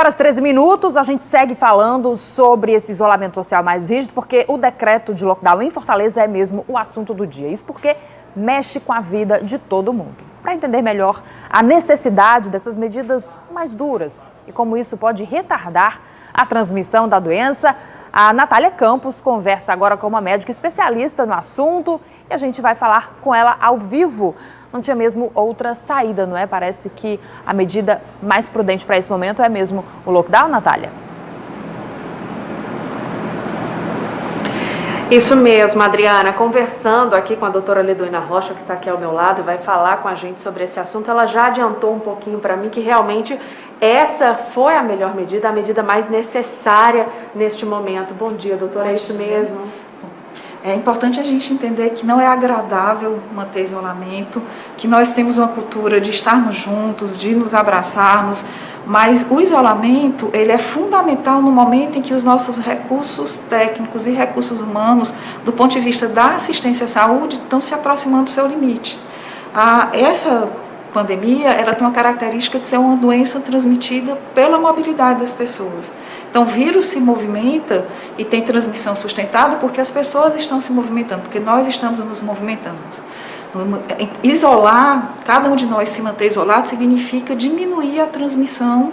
Às 13 minutos, a gente segue falando sobre esse isolamento social mais rígido, porque o decreto de lockdown em Fortaleza é mesmo o assunto do dia. Isso porque mexe com a vida de todo mundo. Para entender melhor a necessidade dessas medidas mais duras e como isso pode retardar a transmissão da doença, a Natália Campos conversa agora com uma médica especialista no assunto e a gente vai falar com ela ao vivo. Não tinha mesmo outra saída, não é? Parece que a medida mais prudente para esse momento é mesmo o lockdown, Natália? Isso mesmo, Adriana. Conversando aqui com a doutora Liduína Rocha, que está aqui ao meu lado e vai falar com a gente sobre esse assunto, ela já adiantou um pouquinho para mim que realmente essa foi a melhor medida, a medida mais necessária neste momento. Bom dia, doutora, é isso mesmo? É importante a gente entender que não é agradável manter isolamento, que nós temos uma cultura de estarmos juntos, de nos abraçarmos, mas o isolamento ele é fundamental no momento em que os nossos recursos técnicos e recursos humanos, do ponto de vista da assistência à saúde, estão se aproximando do seu limite. Essa pandemia ela tem uma característica de ser uma doença transmitida pela mobilidade das pessoas. Então, o vírus se movimenta e tem transmissão sustentada porque as pessoas estão se movimentando, porque nós estamos nos movimentando. Isolar, cada um de nós se manter isolado, significa diminuir a transmissão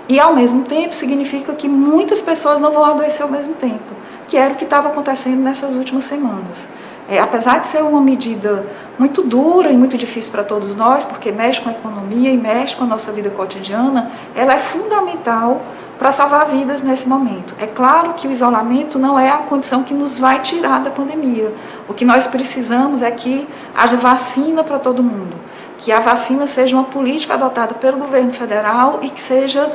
e, ao mesmo tempo, significa que muitas pessoas não vão adoecer ao mesmo tempo, que era o que estava acontecendo nessas últimas semanas. Apesar de ser uma medida muito dura e muito difícil para todos nós, porque mexe com a economia e mexe com a nossa vida cotidiana, ela é fundamental para salvar vidas nesse momento. É claro que o isolamento não é a condição que nos vai tirar da pandemia. O que nós precisamos é que haja vacina para todo mundo, que a vacina seja uma política adotada pelo governo federal e que seja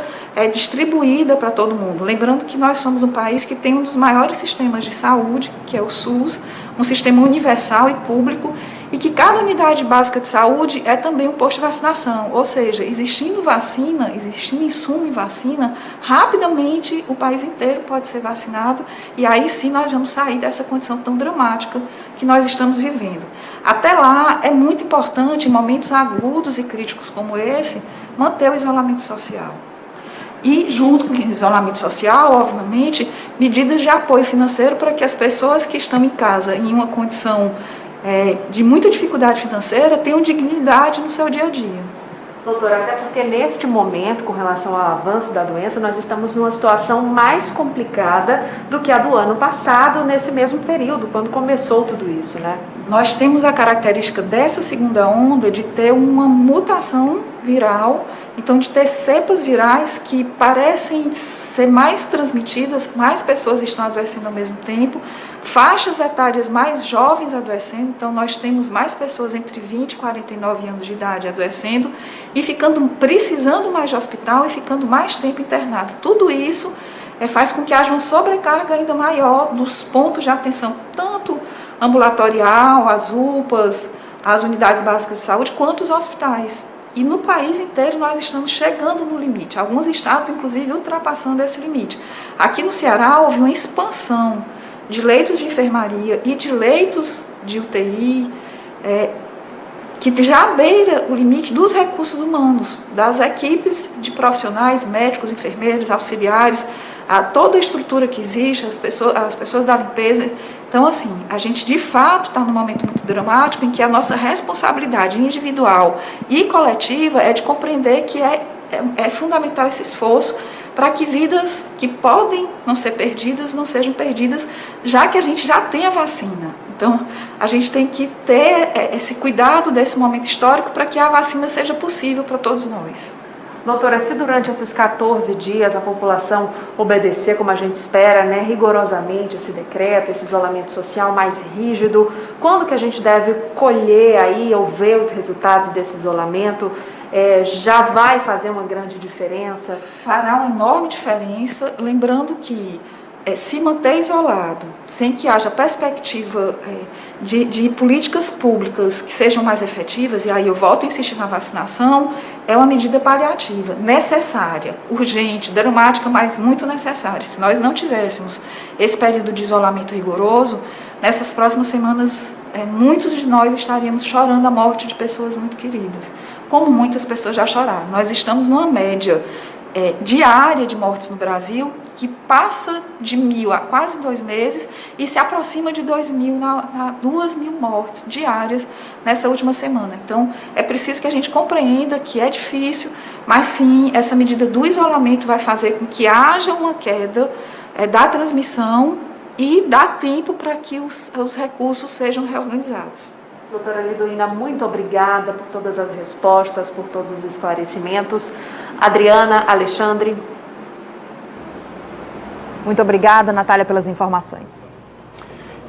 distribuída para todo mundo. Lembrando que nós somos um país que tem um dos maiores sistemas de saúde, que é o SUS, um sistema universal e público, e que cada unidade básica de saúde é também um posto de vacinação, ou seja, existindo vacina, existindo insumo e vacina, rapidamente o país inteiro pode ser vacinado e aí sim nós vamos sair dessa condição tão dramática que nós estamos vivendo. Até lá, é muito importante, em momentos agudos e críticos como esse, manter o isolamento social. E, junto com o isolamento social, obviamente, medidas de apoio financeiro para que as pessoas que estão em casa em uma condição de muita dificuldade financeira tenham dignidade no seu dia a dia. Doutora, até porque neste momento, com relação ao avanço da doença, nós estamos numa situação mais complicada do que a do ano passado, nesse mesmo período, quando começou tudo isso, né? Nós temos a característica dessa segunda onda de ter uma mutação viral, então de ter cepas virais que parecem ser mais transmitidas, mais pessoas estão adoecendo ao mesmo tempo, faixas etárias mais jovens adoecendo, então nós temos mais pessoas entre 20 e 49 anos de idade adoecendo e precisando mais de hospital e ficando mais tempo internado. Tudo isso faz com que haja uma sobrecarga ainda maior dos pontos de atenção, tanto ambulatorial, as UPAs, as unidades básicas de saúde, quanto os hospitais. E no país inteiro nós estamos chegando no limite, alguns estados inclusive ultrapassando esse limite. Aqui no Ceará houve uma expansão de leitos de enfermaria e de leitos de UTI, que já beira o limite dos recursos humanos, das equipes de profissionais, médicos, enfermeiros, auxiliares, toda a estrutura que existe, as pessoas da limpeza. Então, assim, a gente de fato está num momento muito dramático em que a nossa responsabilidade individual e coletiva é de compreender que é fundamental esse esforço para que vidas que podem não ser perdidas, não sejam perdidas, já que a gente já tem a vacina. Então, a gente tem que ter esse cuidado desse momento histórico para que a vacina seja possível para todos nós. Doutora, se durante esses 14 dias a população obedecer, como a gente espera, né, rigorosamente esse decreto, esse isolamento social mais rígido, quando que a gente deve colher aí ou ver os resultados desse isolamento? Já vai fazer uma grande diferença? Fará uma enorme diferença, lembrando que se manter isolado, sem que haja perspectiva de políticas públicas que sejam mais efetivas, e aí eu volto a insistir na vacinação, é uma medida paliativa, necessária, urgente, dramática, mas muito necessária. Se nós não tivéssemos esse período de isolamento rigoroso, nessas próximas semanas, muitos de nós estaríamos chorando a morte de pessoas muito queridas, como muitas pessoas já choraram. Nós estamos numa média diária de mortes no Brasil, que passa de 1.000 a quase 2 meses e se aproxima de 2.000 mortes diárias nessa última semana. Então, é preciso que a gente compreenda que é difícil, mas sim, essa medida do isolamento vai fazer com que haja uma queda da transmissão e dá tempo para que os recursos sejam reorganizados. Doutora Liduína, muito obrigada por todas as respostas, por todos os esclarecimentos. Adriana, Alexandre. Muito obrigada, Natália, pelas informações.